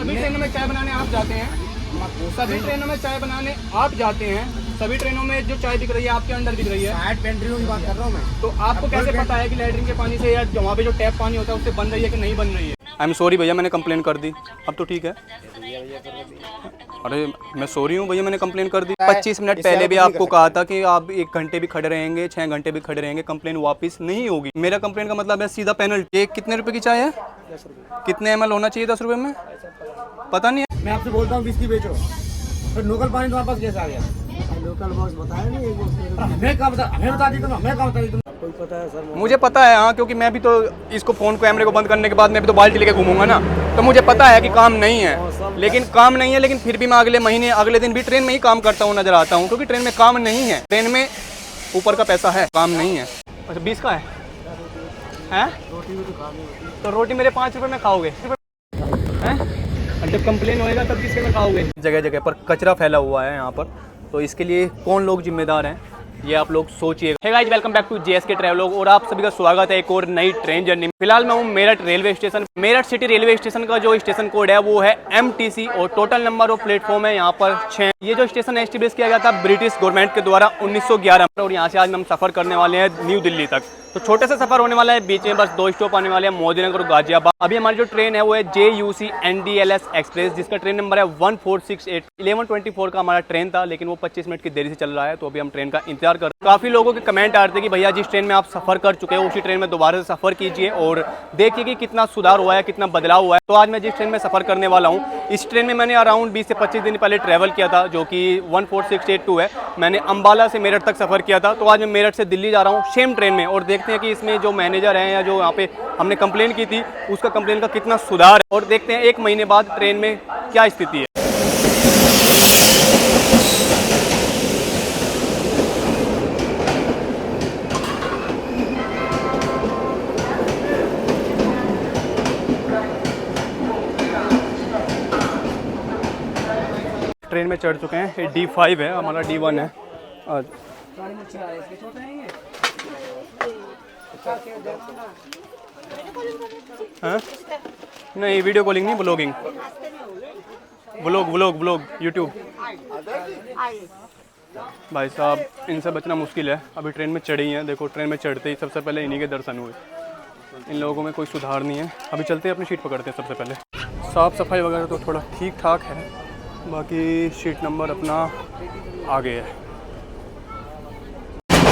सभी ट्रेनों में चाय बनाने आप जाते हैं, सभी ट्रेनों में चाय बनाने आप जाते हैं, सभी ट्रेनों में जो चाय बिक रही है आपके अंदर बिक रही है। साइड पेंट्रियों की बात कर रहा हूँ मैं। तो आपको कैसे पता है कि लैट्रिन के पानी से या वहाँ पे जो टैप पानी होता है उससे बन रही है कि नहीं बन रही है? आई एम सॉरी भैया, मैंने कंप्लेन कर दी, अब तो ठीक है। अरे मैं सॉरी हूँ भैया, मैंने कंप्लेन कर दी। 25 मिनट पहले भी आपको कहा था कि आप 1 घंटे भी खड़े रहेंगे, 6 घंटे भी खड़े रहेंगे, कंप्लेन वापस नहीं होगी। मेरा कंप्लेन का मतलब है सीधा पेनल्टी। ये कितने रुपए की चाय है? 10 रुपये। कितने ml होना चाहिए 10 रुपये में? पता नहीं है। मैं आपसे बोलता हूँ 20 की बेचो, फिर लोकल पानी तुम्हारे पास कैसे आ गया? लोकल बॉक्स बताया नहीं, हमें कहाँ बता, हमें बता दी तुम, हमें कहाँ बता दी तुम? कोई पता है सर? मुझे पता है हाँ, क्योंकि मैं भी तो इसको फ़ोन कैमरे को बंद करने के बाद मैं भी तो बाल्टी लेके घूमूंगा ना, तो मुझे पता है कि काम नहीं है। लेकिन काम नहीं है, लेकिन फिर भी मैं अगले महीने अगले दिन भी ट्रेन में ही काम करता हूँ, नजर आता हूँ, क्योंकि ट्रेन में काम नहीं है। ट्रेन में ऊपर का पैसा है, काम नहीं है। अच्छा 20 का है? रोटी भी तो खानी होती। तो रोटी मेरे 5 रुपये में खाओगे? जब कंप्लेन होएगा तब किसके में खाओगे? जगह जगह पर कचरा फैला हुआ है यहाँ पर, तो इसके लिए कौन लोग जिम्मेदार हैं ये आप लोग सोचिए। Hey guys, welcome back to JSK travelogue और आप सभी का स्वागत है एक और नई ट्रेन जर्नी में। फिलहाल मैं हूँ Meerut railway station. Meerut city railway station का जो स्टेशन कोड है वो है MTC और टोटल नंबर ऑफ प्लेटफॉर्म है यहाँ पर 6। ये जो स्टेशन एस्टेब्लिश किया गया था ब्रिटिश गवर्नमेंट के द्वारा 1911 में, और यहाँ से आज हम सफर करने वाले हैं न्यू दिल्ली तक। तो छोटे से सफर होने वाला है, बीच में बस 2 स्टॉप आने वाले हैं, मोदीनगर और गाजियाबाद। अभी हमारी जो ट्रेन है वो है JUC NDLS एक्सप्रेस, जिसका ट्रेन नंबर है 1468। 11:24 का हमारा ट्रेन था, लेकिन वो 25 मिनट की देरी से चल रहा है, तो अभी हम ट्रेन का इंतजार कर रहे हैं। काफ़ी लोगों के कमेंट आ रहे थे कि भैया जिस ट्रेन में आप सफ़र कर चुके हैं उसी ट्रेन में दोबारा से सफ़र कीजिए और देखिए कि कितना सुधार हुआ है, कितना बदलाव हुआ है। तो आज मैं जिस ट्रेन में सफ़र करने वाला हूँ, इस ट्रेन में मैंने अराउंड 20 से 25 दिन पहले ट्रैवल किया था, जो कि 14682 है। मैंने अम्बाला से मेरठ तक सफ़र किया था। तो आज मैं मेरठ से दिल्ली जा रहा हूँ सेम ट्रेन में, और देखते हैं कि इसमें जो मैनेजर हैं या जो यहाँ पे हमने कंप्लेन की थी उसका कंप्लेन का कितना सुधार है, और देखते हैं 1 महीने बाद ट्रेन में क्या स्थिति है। ट्रेन में चढ़ चुके हैं, ये D5 है, हमारा D1 है आज। हाँ? नहीं, वीडियो कॉलिंग नहीं, ब्लॉगिंग, ब्लॉग यूट्यूब। भाई साहब इनसे बचना मुश्किल है। अभी ट्रेन में चढ़ी हैं, देखो ट्रेन में चढ़ते ही सबसे पहले इन्हीं के दर्शन हुए। इन लोगों में कोई सुधार नहीं है। अभी चलते हैं, अपनी सीट पकड़ते हैं सबसे पहले। साफ़ सफाई वगैरह तो थोड़ा ठीक ठाक है, बाकी सीट नंबर अपना आगे है।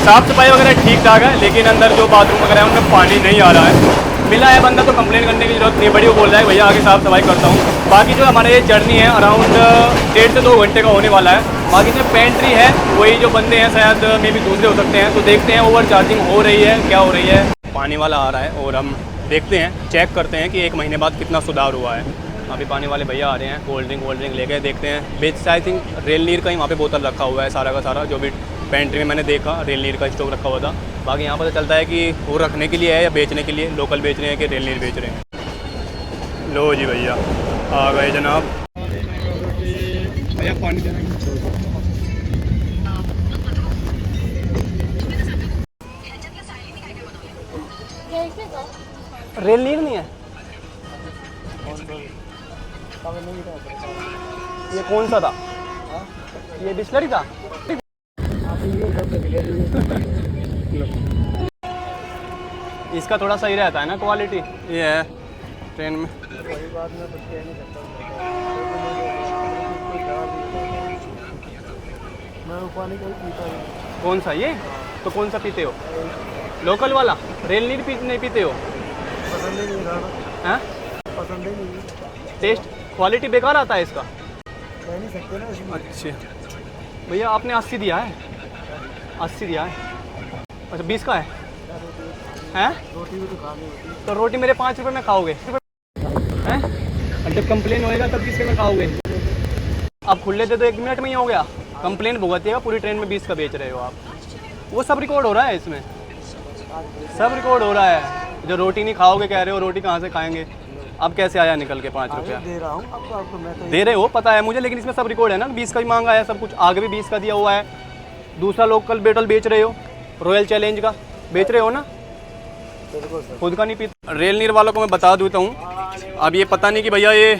साफ़ सफाई वगैरह ठीक ठाक है, लेकिन अंदर जो बाथरूम वगैरह है उनमें पानी नहीं आ रहा है। मिला है बंदा तो कंप्लेन करने की जरूरत नहीं पड़ी, वो बोल रहा है भैया आगे साफ़ सफाई करता हूँ। बाकी जो हमारे ये जर्नी है अराउंड 1.5 से 2 घंटे का होने वाला है। बाकी जो पेंट्री है वही जो बंदे हैं शायद मे भी दूसरे हो सकते हैं, तो देखते हैं ओवर चार्जिंग हो रही है क्या हो रही है। पानी वाला आ रहा है और हम देखते हैं, चेक करते हैं कि 1 महीने बाद कितना सुधार हुआ है। अभी पानी वाले भैया आ रहे हैं, कोल्ड ड्रिंक ले गए। देखते हैं बेच से आई थिंक रेल नीर का ही वहाँ पे बोतल रखा हुआ है सारा का सारा, जो भी पेंट्री में मैंने देखा रेल नीर का स्टॉक रखा हुआ था। बाकी यहाँ पता चलता है कि वो रखने के लिए है या बेचने के लिए, लोकल बेच रहे हैं कि रेल नीर बेच रहे हैं। लो जी भैया आ गए जनाब। भैया पानी रेल नीर नहीं है ये, कौन सा था? ये बिस्लरी था। इसका थोड़ा सही रहता है ना क्वालिटी। ये है ट्रेन में। कौन सा ये? तो कौन सा पीते हो? लोकल वाला? रेल नीर नहीं पीते हो? पसंद ही नहीं है, पसंद ही नहीं। टेस्ट क्वालिटी बेकार आता है इसका, कह नहीं सकते ना। अच्छा भैया आपने 80 दिया है, 80 दिया है। अच्छा 20 का है? रोटी भी तो खानी होती। तो रोटी मेरे 5 रुपये में खाओगे? हैं? और जब कंप्लेन होएगा तब किसके में खाओगे? आप खुले थे तो 1 मिनट में ही हो गया। कंप्लेन भुगतिएगा, पूरी ट्रेन में 20 का बेच रहे हो आप। वो सब रिकॉर्ड हो रहा है इसमें, सब रिकॉर्ड हो रहा है। जो रोटी नहीं खाओगे कह रहे हो, रोटी कहाँ से खाएंगे? अब कैसे आया निकल के 5 रुपया? दे रहा हूँ आपको मैं तो। दे रहे हो पता है मुझे, लेकिन इसमें सब रिकॉर्ड है ना, 20 का ही मांगा है सब कुछ। आगे भी 20 का दिया हुआ है। दूसरा लोकल बोतल बेच रहे हो, रॉयल चैलेंज का बेच रहे हो ना, खुद का नहीं पीते। रेल नीर वालों को मैं बता देता हूँ, अब ये पता नहीं कि भैया ये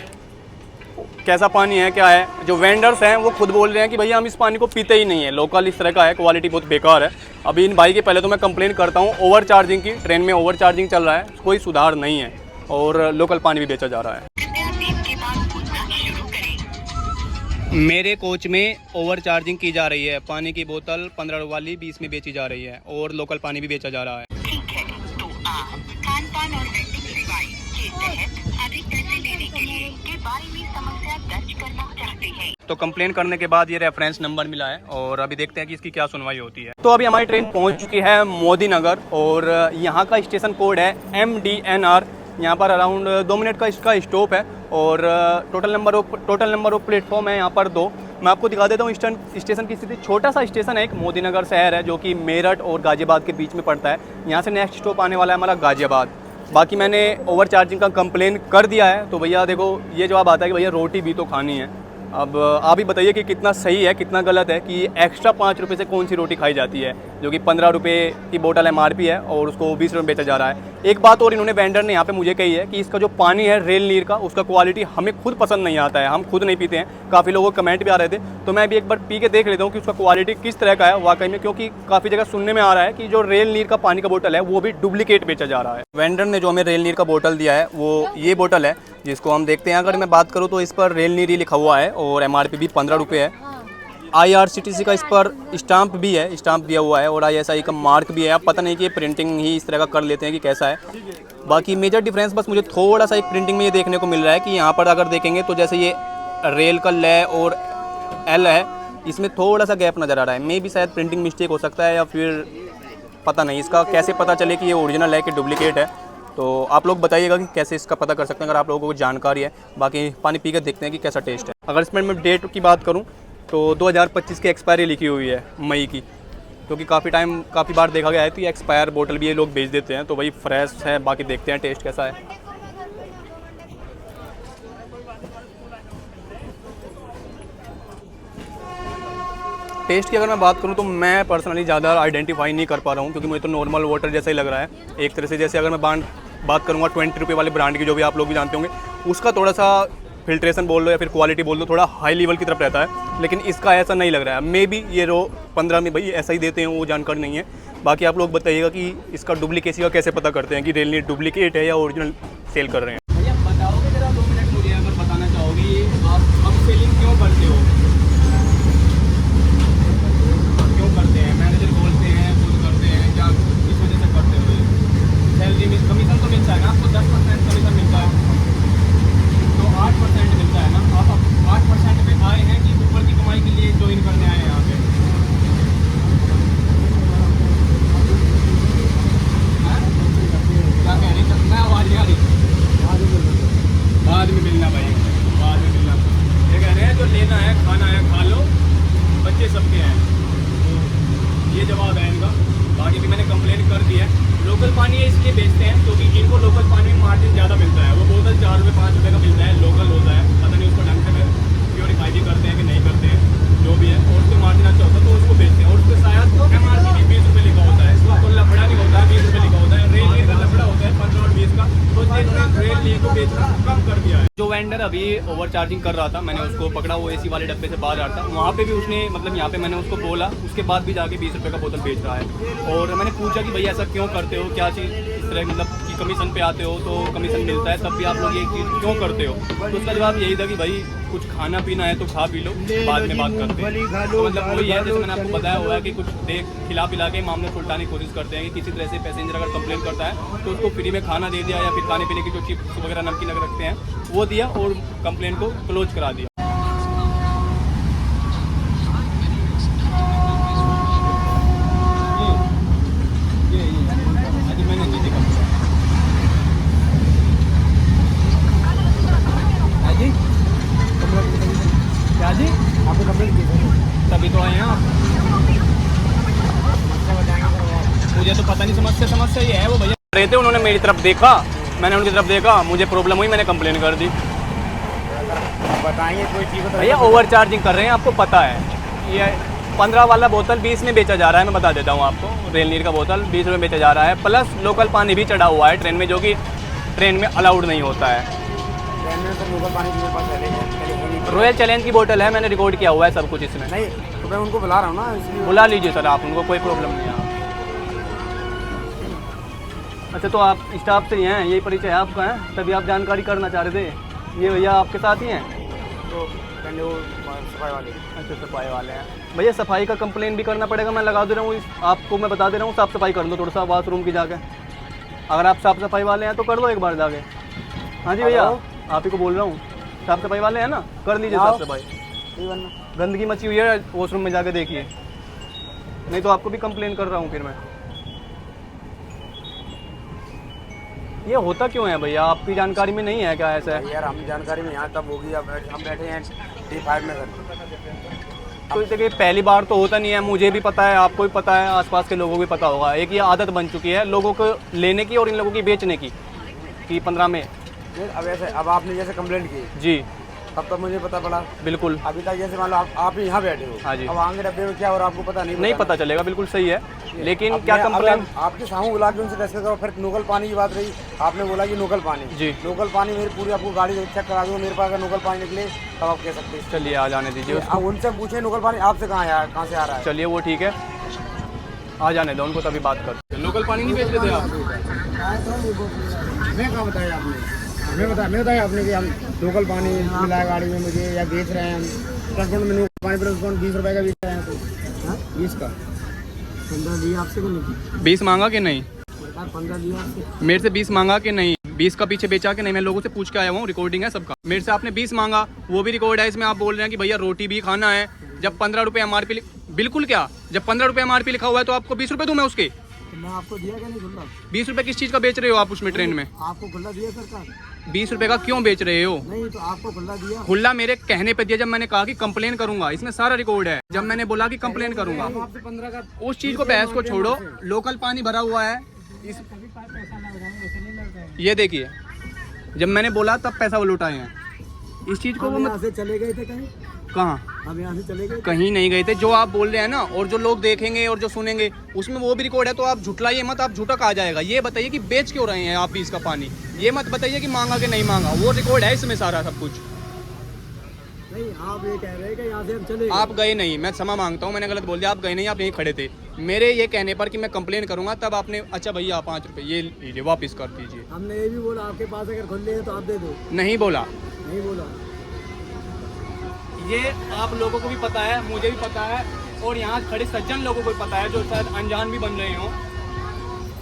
कैसा पानी है क्या है। जो वेंडर्स हैं वो खुद बोल रहे हैं कि भैया हम इस पानी को पीते ही नहीं है, लोकल इस तरह का है, क्वालिटी बहुत बेकार है। अभी इन भाई के पहले तो मैं कंप्लेन करता हूँ ओवर चार्जिंग की, ट्रेन में ओवर चार्जिंग चल रहा है, कोई सुधार नहीं है और लोकल पानी भी बेचा जा रहा है। मेरे कोच में ओवर चार्जिंग की जा रही है, पानी की बोतल 15 वाली 20 में बेची जा रही है और लोकल पानी भी बेचा जा रहा है। ठीक है, तो आप खान-पान और वेंडिंग सेवाएं के तहत अधिक पैसे लेने के लिए के बारे में समस्या दर्ज करना चाहते हैं। तो कंप्लेन करने के बाद ये रेफरेंस नंबर मिला है और अभी देखते हैं कि इसकी क्या सुनवाई होती है। तो अभी हमारी ट्रेन पहुंच चुकी है मोदी नगर और यहाँ का स्टेशन कोड है MDNR। यहाँ पर अराउंड 2 मिनट का इसका स्टॉप है और टोटल नंबर ऑफ प्लेटफॉर्म है यहाँ पर 2। मैं आपको दिखा देता हूँ स्टेशन की स्थिति। छोटा सा स्टेशन है, एक मोदी नगर शहर है जो कि मेरठ और गाज़ियाबाद के बीच में पड़ता है। यहाँ से नेक्स्ट स्टॉप आने वाला है हमारा गाज़ियाबाद। बाकी मैंने ओवर चार्जिंग का कंप्लेन कर दिया है। तो भैया देखो ये जवाब आता है कि भैया रोटी भी तो खानी है। अब आप ही बताइए कि कितना सही है कितना गलत है कि एक्स्ट्रा 5 रुपये से कौन सी रोटी खाई जाती है, जो कि 15 रुपये की बोतल MRP है और उसको 20 रुपये में बेचा जा रहा है। एक बात और इन्होंने वेंडर ने यहाँ पे मुझे कही है कि इसका जो पानी है रेल नीर का, उसका क्वालिटी हमें खुद पसंद नहीं आता है, हम खुद नहीं पीते हैं। काफ़ी लोगों को कमेंट भी आ रहे थे, तो मैं भी एक बार पी के देख लेता हूँ कि उसका क्वालिटी किस तरह का है वाकई में, क्योंकि काफ़ी जगह सुनने में आ रहा है कि जो रेल नीर का पानी का बोतल है वो भी डुप्लीकेट बेचा जा रहा है। वेंडर ने जो हमें रेल नीर का बोतल दिया है वो ये बोतल है, जिसको हम देखते हैं। अगर मैं बात करूँ तो इस पर रेल नीर ही लिखा हुआ है और MRP भी 15 रुपये है। IRCTC का इस पर स्टाम्प भी है, स्टाम्प दिया हुआ है और ISI का मार्क भी है। अब पता नहीं कि प्रिंटिंग ही इस तरह का कर लेते हैं कि कैसा है। बाकी मेजर डिफरेंस बस मुझे थोड़ा सा एक प्रिंटिंग में ये देखने को मिल रहा है कि यहाँ पर अगर देखेंगे तो जैसे ये रेल का ल और L है, इसमें थोड़ा सा गैप नज़र आ रहा है। मे भी शायद प्रिंटिंग मिस्टेक हो सकता है या फिर पता नहीं इसका कैसे पता चले कि ये ओरिजिनल है कि डुप्लीकेट है। तो आप लोग बताइएगा कि कैसे इसका पता कर सकते हैं अगर आप लोगों को जानकारी है। बाकी पानी पी कर देखते हैं कि कैसा टेस्ट है। अगर इसमें मैं डेट की बात करूं तो 2025 की एक्सपायरी लिखी हुई है मई की, क्योंकि काफ़ी बार देखा गया है कि एक्सपायर बोतल भी ये लोग बेच देते हैं। तो भाई फ्रेश है, बाकी देखते हैं टेस्ट कैसा है। टेस्ट की अगर मैं बात करूं तो मैं पर्सनली ज़्यादा आइडेंटिफाई नहीं कर पा रहा हूं, क्योंकि मुझे तो नॉर्मल वाटर जैसा ही लग रहा है एक तरह से। जैसे अगर मैं बात करूंगा 20 रुपये वाले ब्रांड की, जो भी आप लोग भी जानते होंगे, उसका थोड़ा सा फिल्ट्रेशन बोल लो या फिर क्वालिटी बोल लो थोड़ा हाई लेवल की तरफ रहता है, लेकिन इसका ऐसा नहीं लग रहा है। मे बी ये 15 में भाई ऐसा ही देते हैं, वो जानकारी नहीं है। बाकी आप लोग बताइएगा कि इसका डुप्लीकेसी का कैसे पता करते हैं कि रेल नीर डुप्लीकेट है या ओरिजिनल सेल कर रहे हैं। भैया बताओगे जरा 2 मिनट मुझे, अगर बताना चाहोगे आप अब सेलिंग क्यों करते हो, क्यों करते हैं? मैनेजर बोलते हैं, खुद करते हैं, क्या किस वजह से करते हो? सैलरी में कमीशन तो मिलता है ना आपको, 10% कमीशन मिलता है, तो 8% मिलता है ना। आप 8% पे आए हैं कि ऊपर की कमाई के लिए ज्वाइन करने आए हैं यहाँ पे? क्या कह रही है? मैं आवाज़ नहीं आ रही। बाद में मिलना भाई, बाद में मिलना। ये कह रहे हैं जो लेना है खाना है खा लो, बच्चे सबके हैं। तो ये जवाब है इनका। बाकी भी मैंने कंप्लेंट कर दी है। लोकल पानी है इसलिए बेचते हैं क्योंकि इनको लोकल पानी में मार्जिन ज़्यादा मिलता है। वो बोतल 4 रुपये 5 रुपये का मिलता है, लोकल होता है। पता नहीं उसको ढंग से प्योरीफाई भी करते हैं कि नहीं करते हैं, जो भी है। और उसको मार्जिन अच्छा होता है तो उसको बेचते हैं। और उसके शायद MRP भी 20 रुपये लिखा होता है, इसका तो लफड़ा नहीं होता है, 20 रुपये लिखा होता है। रेल नीर का लफड़ा होता है 15 और 20 का, तो जिन्होंने रेल नीर को बेचना कम कर दिया है। जो वेंडर अभी ओवर चार्जिंग कर रहा था, मैंने उसको पकड़ा, वो AC वाले डब्बे से बाहर आ रहा था। वहाँ पे भी उसने मतलब यहाँ पे मैंने उसको बोला, उसके बाद भी जाके 20 रुपये का बोतल बेच रहा है। और मैंने पूछा कि भैया ऐसा क्यों करते हो, क्या चीज़ इस तरह मतलब कि कमीशन पे आते हो तो कमीशन मिलता है, तब भी आप लोग ये चीज़ क्यों करते हो? तो उसका जवाब यही था कि भाई कुछ खाना पीना है तो खा पी लो, बाद में बात करते हैं। तो मतलब वही है, जैसे मैंने आपको बताया हुआ है कि कुछ खिला पिला के मामले सुलटाने की कोशिश करते हैं कि किसी तरह से पैसेंजर अगर कंप्लेन करता है तो उसको फ्री में खाना दे दिया या फिर खाने पीने की जो चिप्स वगैरह नमकीन अगर रखते हैं वो दिया और कंप्लेन को क्लोज करा दिया। क्या जी? आपको कंप्लेंट की है? तभी तो आए हैं आप। मुझे तो पता नहीं समस्या ये है। वो भैया रहे थे, उन्होंने मेरी तरफ देखा, मैंने उनकी तरफ देखा, मुझे प्रॉब्लम हुई, मैंने कंप्लेन कर दी। बताइए कोई चीज़ तो भैया ओवर चार्जिंग कर रहे हैं, आपको पता है। ये 15 वाला बोतल 20 में बेचा जा रहा है, मैं बता देता हूँ आपको। रेल नीर का बोतल 20 रुपये बेचा जा रहा है, प्लस लोकल पानी भी चढ़ा हुआ है ट्रेन में, जो कि ट्रेन में अलाउड नहीं होता है। ट्रेन में तो लोकल पानी मेरे पास चलेगा। रॉयल चैलेंज की बोतल है, मैंने रिकॉर्ड किया हुआ है सब कुछ इसमें। नहीं तो मैं उनको बुला रहा हूँ ना, इसलिए बुला लीजिए सर आप उनको, कोई प्रॉब्लम नहीं है। अच्छा तो आप स्टाफ से ही हैं, यही परिचय है आपका है, तभी आप जानकारी करना चाह रहे थे। ये भैया आपके साथ ही हैं? तो कहने वो सफाई वाले। अच्छा सफाई वाले हैं भैया, सफाई का कंप्लेन भी करना पड़ेगा, मैं लगा दे रहा हूँ आपको, मैं बता दे रहा हूँ साफ़ सफाई कर दो थोड़ा सा बाथरूम की जाके। अगर आप साफ़ सफाई वाले हैं तो कर दो एक बार जाके। हाँ जी भैया आप ही को बोल रहा हूँ, साफ़ सफाई वाले हैं ना, कर लीजिए साफ़ सफाई। गंदगी मची हुई है वॉशरूम में, जाके देखिए, नहीं तो आपको भी कंप्लेन कर रहा हूँ फिर मैं। ये होता क्यों है भैया, आपकी जानकारी में नहीं है क्या ऐसा है? यार हम जानकारी में यहाँ तब होगी, अब हम बैठे हैं D5 में सर। तो देखिए पहली बार तो होता नहीं है, मुझे भी पता है, आपको भी पता है, आसपास के लोगों को भी पता होगा। एक ये आदत बन चुकी है लोगों को लेने की और इन लोगों की बेचने की, कि 15 में। अब ऐसे अब आपने जैसे कंप्लेंट की जी तब मुझे पता पड़ा। बिल्कुल। अभी तक जैसे मान लो आप ही यहाँ बैठे हो। हाँ जी। अब आगे डब्बे में क्या हो रहा है आपको पता नहीं पता चलेगा, बिल्कुल सही है, लेकिन क्या मैं कंप्लेन? आपके सामू बुला के उनसे डिस्कस करो। फिर लोकल पानी की बात रही, आपने बोला कि लोकल पानी। जी लोकल पानी मेरी पूरी आपको गाड़ी चेक करा दूँ, मेरे पास अगर लोकल पानी निकले तब आप कह सकते हैं। चलिए आ जाने दीजिए, अब उनसे पूछे लोकल पानी आपसे कहाँ से आ रहा है। चलिए वो ठीक है, आ जाने दो उनको, तभी बात करते। लोकल पानी नहीं बेच रहे थे आप? मैं कहाँ बताया आपने, मैं बताया आपने कि हम लोकल पानी मिला है गाड़ी में मुझे, या बेच रहे हैं हम ट्रांसपोर्ट में लोकल पानी ट्रांसपोर्ट 20 रुपये का बेच रहे हैं। तो 20 का 15 दिया आपसे को नहीं? 20 मांगा कि नहीं? 15 दिया आपसे। मेरे से 20 मांगा कि नहीं? 20 का पीछे बेचा कि नहीं? मैं लोगों से पूछ के आया हूँ, रिकॉर्डिंग है सबका। मेरे से आपने 20 मांगा, वो भी रिकॉर्ड है, इसमें आप बोल रहे हैं कि भैया रोटी भी खाना है। जब 15 रुपये MRP, बिल्कुल क्या, जब 15 रुपये MRP लिखा हुआ है तो आपको 20 रुपये दूँ मैं उसके? तो मैं आपको दिया क्या नहीं खुला? 20 रुपये किस चीज़ का बेच रहे हो आप उसमें ट्रेन में? आपको खुला दिया सरकार? 20 रुपये का क्यों बेच रहे हो? नहीं तो आपको खुला दिया। खुला मेरे कहने पे दिया, जब मैंने कहा कि कंप्लेन करूंगा, इसमें सारा रिकॉर्ड है, जब मैंने बोला कि कंप्लेन करूंगा। आपसे 15 का उस चीज को, बहस को छोड़ो, लोकल पानी भरा हुआ है इस, ये देखिए जब मैंने बोला तब पैसा वो लौटाए हैं। इस चीज को वो यहाँ से चले गए थे कहीं? कहाँ? हम यहाँ से चले गए कहीं नहीं गए थे, जो आप बोल रहे हैं ना, और जो लोग देखेंगे और जो सुनेंगे उसमें वो भी रिकॉर्ड है, तो आप झुटलाइए मत, आप झूठा कहा जाएगा। ये बताइए कि बेच क्यों रहे हैं आप 20 का पानी, ये मत बताइए कि मांगा कि नहीं मांगा, वो रिकॉर्ड है इसमें सारा सब कुछ। नहीं आप ये कह रहे हैं कि यहाँ से हम चले आप गए नहीं, मैं क्षमा मांगता हूँ, मैंने गलत बोल दिया, आप गए नहीं, आप यहीं खड़े थे। मेरे ये कहने पर कि मैं कंप्लेन करूंगा तब आपने, अच्छा भैया 5 रुपये ये लीजिए वापस कर दीजिए। हमने ये भी बोला आपके पास अगर खुले हैं तो आप दे दो। नहीं बोला, नहीं बोला। ये आप लोगों को भी पता है, मुझे भी पता है, और यहाँ खड़े सज्जन लोगों को भी पता है जो शायद अनजान भी बन रहे हो।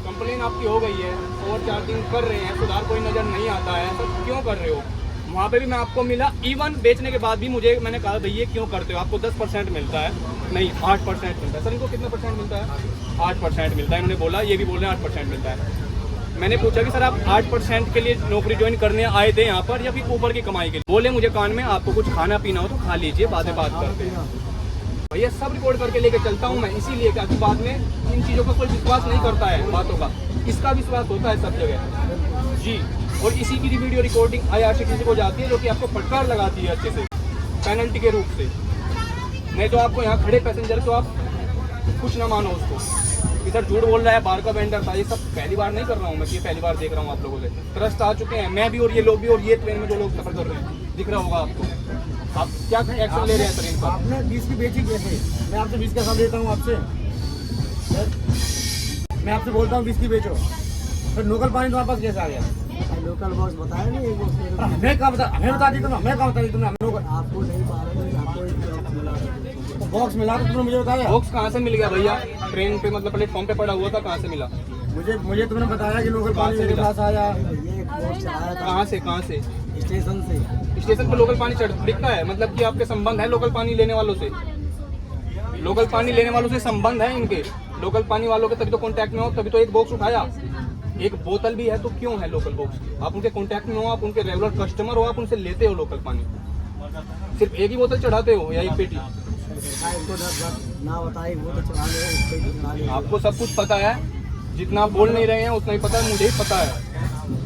कंप्लेन आपकी हो गई है और 4 दिन कर रहे हैं, सुधार कोई नज़र नहीं आता है, सब क्यों कर रहे हो? वहाँ पे भी मैं आपको मिला, इवन बेचने के बाद भी मुझे, मैंने कहा भैया क्यों करते हो, आपको 10% मिलता है, नहीं 8% मिलता है। सर इनको कितना % मिलता है? 8% मिलता है, इन्होंने बोला, ये भी बोल रहे हैं 8% मिलता है। मैंने पूछा कि सर आप 8% के लिए नौकरी ज्वाइन करने आए थे यहाँ पर, या फिर ऊपर की कमाई के लिए? बोले मुझे कान में, आपको कुछ खाना पीना हो तो खा लीजिए, बात करते हैं। भैया सब रिकॉर्ड करके लेके चलता हूँ मैं, इसीलिए कि बाद में इन चीज़ों का कोई विश्वास नहीं करता है बातों का, इसका विश्वास होता है सब जगह जी। और इसी की वीडियो रिकॉर्डिंग IRCTC को जाती है, जो कि आपको फटकार लगाती है अच्छे से पेनल्टी के रूप से। नहीं तो आपको यहाँ खड़े पैसेंजर को आप कुछ ना मानो उसको कि सर झूठ बोल रहा है, बाहर का वेंडर था। ये सब पहली बार नहीं कर रहा हूँ मैं, ये पहली बार देख रहा हूँ आप लोगों से। ट्रस्ट आ चुके हैं, मैं भी और ये लोग भी, और ये ट्रेन में जो लोग सफर कर रहे हैं, दिख रहा होगा आपको। आप क्या एक्शन ले रहे हैं ट्रेन पर? आपने 20 की बेची कैसे? मैं आपसे 20 का हिसाब देता हूँ आपसे। मैं आपसे बोलता हूँ 20 की बेचो, फिर लोकल पानी तुम्हारे पास कैसे आ गया? लोकल बॉक्स बताया नहीं, एक बॉक्स मैं कहाँ बता दी तुमने, मैं कहाँ बता दी तुमने? आपको नहीं मालूम, आपको बॉक्स मिला तो तुमने मुझे बताया। बॉक्स कहाँ से मिल गया भैया? ट्रेन पे मतलब प्लेटफॉर्म पे पड़ा हुआ था, कहाँ से मिला? मुझे तुमने बताया कि लोकल पानी मेरे पास आया। कहाँ से? स्टेशन से। स्टेशन पर लोकल पानी दिखता है, मतलब कि आपके संबंध है लोकल पानी लेने वालों से? लोकल पानी लेने वालों से संबंध है इनके, लोकल पानी वालों के, तभी तो कांटेक्ट में हो, तभी तो एक बॉक्स उठाया। एक बोतल भी है तो क्यों है लोकल बॉक्स? आप उनके कांटेक्ट में हो, आप उनके रेगुलर कस्टमर हो, आप उनसे लेते हो लोकल पानी। सिर्फ एक ही बोतल चढ़ाते हो या एक पेटी? ना बताइए, वो तो चढ़ा ले। आपको सब कुछ पता है, जितना आप बोल नहीं रहे हैं उतना ही पता है, मुझे ही पता है।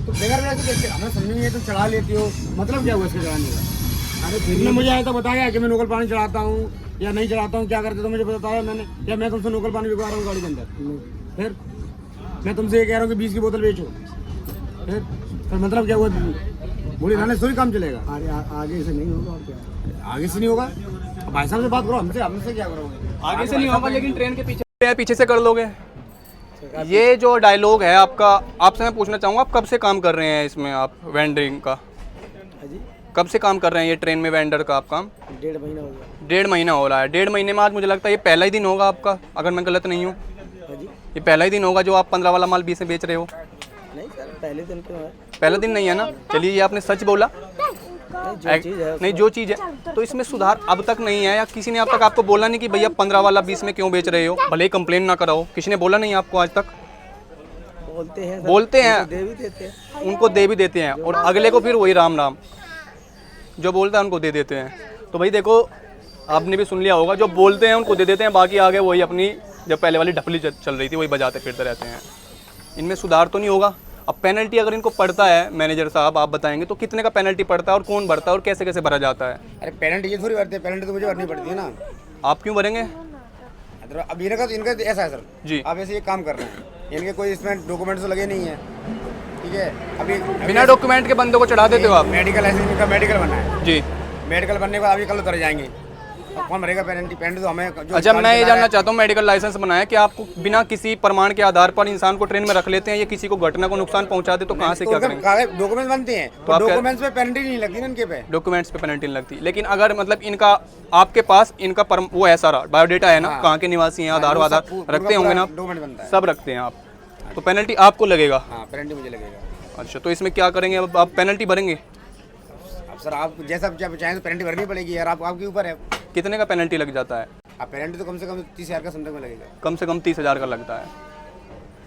तो बगैर वैसे हमें समझ नहीं है, तो चढ़ा लेती हो, मतलब क्या हुआ इसके चढ़ाने का? अरे फिर मुझे आया तो बताया कि मैं लोकल पानी चढ़ाता हूँ या नहीं चढ़ाता हूँ, क्या करते तो मुझे बताया मैंने, या मैं तुमसे लोकल पानी बिकवा रहा हूँ गाड़ी के अंदर? फिर मैं तुमसे ये कह रहा हूँ कि 20 की बोतल बेचो, फिर मतलब क्या हुआ? गोली लाने से थोड़ी काम चलेगा। आगे से नहीं होगा और क्या। आगे से नहीं होगा, अब भाई साहब से बात करो, हमसे क्या करोगे? आगे से नहीं होगा लेकिन ट्रेन के पीछे से कर लोगे। ये जो डायलॉग है आपका, आपसे मैं पूछना चाहूँगा, आप कब से काम कर रहे हैं इसमें, आप वेंडरिंग का जी कब से काम कर रहे हैं? ये ट्रेन में वेंडर का आप काम 1.5 महीना हो गया। 1.5 महीना हो रहा है। 1.5 महीने में आज मुझे लगता है ये पहला ही दिन होगा आपका, अगर मैं गलत नहीं हूँ। जी ये पहला ही दिन होगा जो आप 15 वाला माल 20 में बेच रहे हो। नहीं सर, पहले दिन क्यों है? पहला दिन नहीं है ना। चलिए, ये आपने सच बोला। नहीं, जो चीज़ है नहीं, जो चीज़ है तो इसमें सुधार अब तक नहीं है, या किसी ने अब तक आपको बोला नहीं कि भैया 15 वाला 20 में क्यों बेच रहे हो, भले ही कंप्लेन ना कराओ, किसी ने बोला नहीं आपको आज तक? बोलते हैं सर, बोलते हैं, दे भी देते हैं। उनको दे भी देते हैं और अगले को फिर वही राम राम जो बोलता है उनको दे देते हैं। तो भाई देखो, आपने भी सुन लिया होगा, जो बोलते हैं उनको दे देते हैं, बाकी आगे वही अपनी जो पहले वाली ढपली चल रही थी वही बजाते फिरते रहते हैं। इनमें सुधार तो नहीं होगा। अब पेनल्टी अगर इनको पड़ता है, मैनेजर साहब आप बताएंगे तो कितने का पेनल्टी पड़ता है और कौन भरता है और कैसे कैसे भरा जाता है? अरे पेनल्टी ये थोड़ी भरते हैं, पेनल्टी तो मुझे भरनी पड़ती है ना। आप क्यों भरेंगे? अब इनका तो ऐसा है सर जी। आप ऐसे ये काम कर रहे हैं, इनके कोई इसमें डॉक्यूमेंट्स लगे नहीं है, ठीक है। अभी बिना डॉक्यूमेंट के बंदों को चढ़ा देते हो आप? मेडिकल लाइसेंस, इनका मेडिकल बनना है जी। मेडिकल बनने के बाद अभी कल उतर जाएंगे, अब कौन भरेगा पेनल्टी? पेनल्टी तो हमें जो अच्छा, मैं ये जानना चाहता हूँ, मेडिकल लाइसेंस बनाया कि आपको बिना किसी प्रमाण के आधार पर इंसान को ट्रेन में रख लेते हैं, ये किसी को घटना को नुकसान पहुंचा दे तो कहाँ से क्या करेंगे? डॉक्यूमेंट्स बनते हैं तो तो आप डॉक्यूमेंट्स पे पेनल्टी नहीं लगती ना इनके पे। डॉक्यूमेंट्स पे पेनल्टी नहीं लगती, लेकिन अगर मतलब इनका आपके पास इनका वो है सारा बायोडेटा है ना, कहाँ के निवासी हैं, आधार वाधार रखते होंगे ना, डॉक्यूमेंट बनता है, सब रखते हैं आप, तो पेनल्टी आपको लगेगा। हाँ पेनल्टी मुझे लगेगा। अच्छा, तो इसमें क्या करेंगे अब? आप पेनल्टी भरेंगे? अब सर आप जैसा जब चाहें तो पेनल्टी भरनी पड़ेगी यार, आपके ऊपर है। कितने का पेनल्टी लग जाता है? आप पेनल्टी तो कम से कम 30,000 का समथिंग में लगेगा। कम से कम 30,000 का लगता है।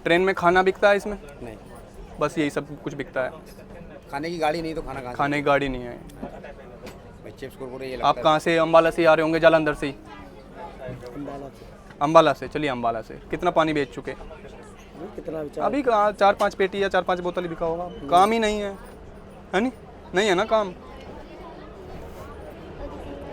ट्रेन में खाना बिकता है इसमें? नहीं, बस यही सब कुछ बिकता है। खाने की गाड़ी नहीं तो खाना कहाँ से? खाने की गाड़ी नहीं है। भाई चिप्स कुरकुरे ये आप लगता कहाँ से? अम्बाला से आ रहे होंगे, जालंधर से ही? अम्बाला से। अम्बाला से, चलिए अम्बाला से। कितना पानी बेच चुके? कितना विचार? अभी 4-5 पेटी या 4-5 बोतल ही बिका होगा। काम ही नहीं है नहीं? नहीं है ना काम।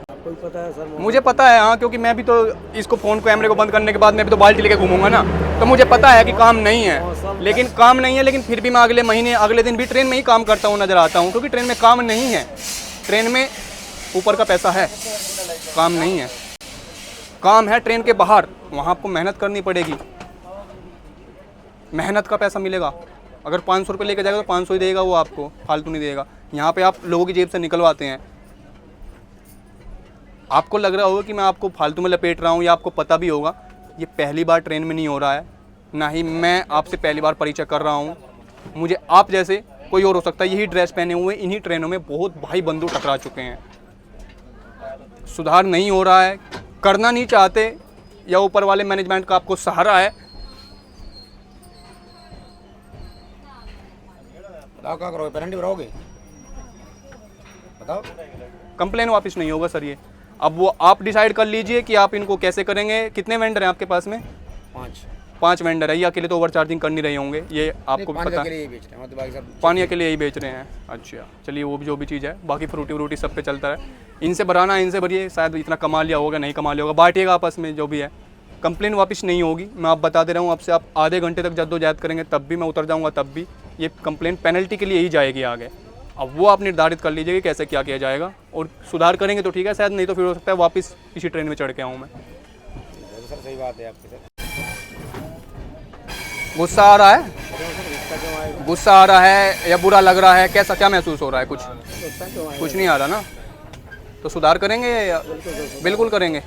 आपको भी पता है सर? मुझे पता है हाँ, क्योंकि मैं भी तो इसको फ़ोन कैमरे को बंद करने के बाद मैं भी तो बाल्टी लेके घूमूंगा ना, तो मुझे पता है कि काम नहीं है। लेकिन काम नहीं है, लेकिन फिर भी मैं अगले महीने अगले दिन भी ट्रेन में ही काम करता हूँ, नज़र आता हूँ, क्योंकि ट्रेन में काम नहीं है। ट्रेन में ऊपर का पैसा है, काम नहीं है। काम है ट्रेन के बाहर, वहाँ आपको मेहनत करनी पड़ेगी, मेहनत का पैसा मिलेगा। अगर 500 रुपये लेके जाएगा तो 500 ही देगा वो आपको, फालतू नहीं देगा। यहाँ पे आप लोगों की जेब से निकलवाते हैं। आपको लग रहा होगा कि मैं आपको फालतू में लपेट रहा हूँ, या आपको पता भी होगा ये पहली बार ट्रेन में नहीं हो रहा है, ना ही मैं आपसे पहली बार परिचय कर रहा हूँ। मुझे आप जैसे कोई और हो सकता है, यही ड्रेस पहने हुए इन्हीं ट्रेनों में बहुत भाई बंधु टकरा चुके हैं। सुधार नहीं हो रहा है, करना नहीं चाहते, या ऊपर वाले मैनेजमेंट का आपको सहारा है। बताओ क्या करोगे? पेनल्टी भरोगे? बताओ। कंप्लेन वापस नहीं होगा सर ये। अब वो आप डिसाइड कर लीजिए कि आप इनको कैसे करेंगे। कितने वेंडर हैं आपके पास में? 5 वेंडर है। ये अकेले तो ओवर चार्जिंग कर नहीं रहे होंगे, ये आपको भी पता है। पानी अकेले यही बेच रहे हैं। अच्छा चलिए, वो भी जो भी चीज़ है, बाकी फ्रूटी व्रूटी सब पे चलता है। इनसे भराना, इनसे भरिए, शायद इतना कमा लिया होगा, नहीं कमा लिया होगा, बांटिएगा आपस में जो भी है। कंप्लेन वापस नहीं होगी, मैं आप बता दे रहा हूँ आपसे। आप आधे घंटे तक जद्दोजहद करेंगे तब भी मैं उतर जाऊँगा, तब भी ये कंप्लेन पेनल्टी के लिए ही जाएगी आगे। अब वो आप निर्धारित कर लीजिए कि कैसे क्या किया जाएगा, और सुधार करेंगे तो ठीक है, शायद नहीं तो फिर हो सकता है वापस इसी ट्रेन में चढ़ के आऊँ मैं। सर सही बात है आपकी सर। गुस्सा आ रहा है? गुस्सा आ रहा है या बुरा लग रहा है? कैसा क्या महसूस हो रहा है? कुछ नहीं आ रहा ना? तो सुधार करेंगे या? बिल्कुल करेंगे।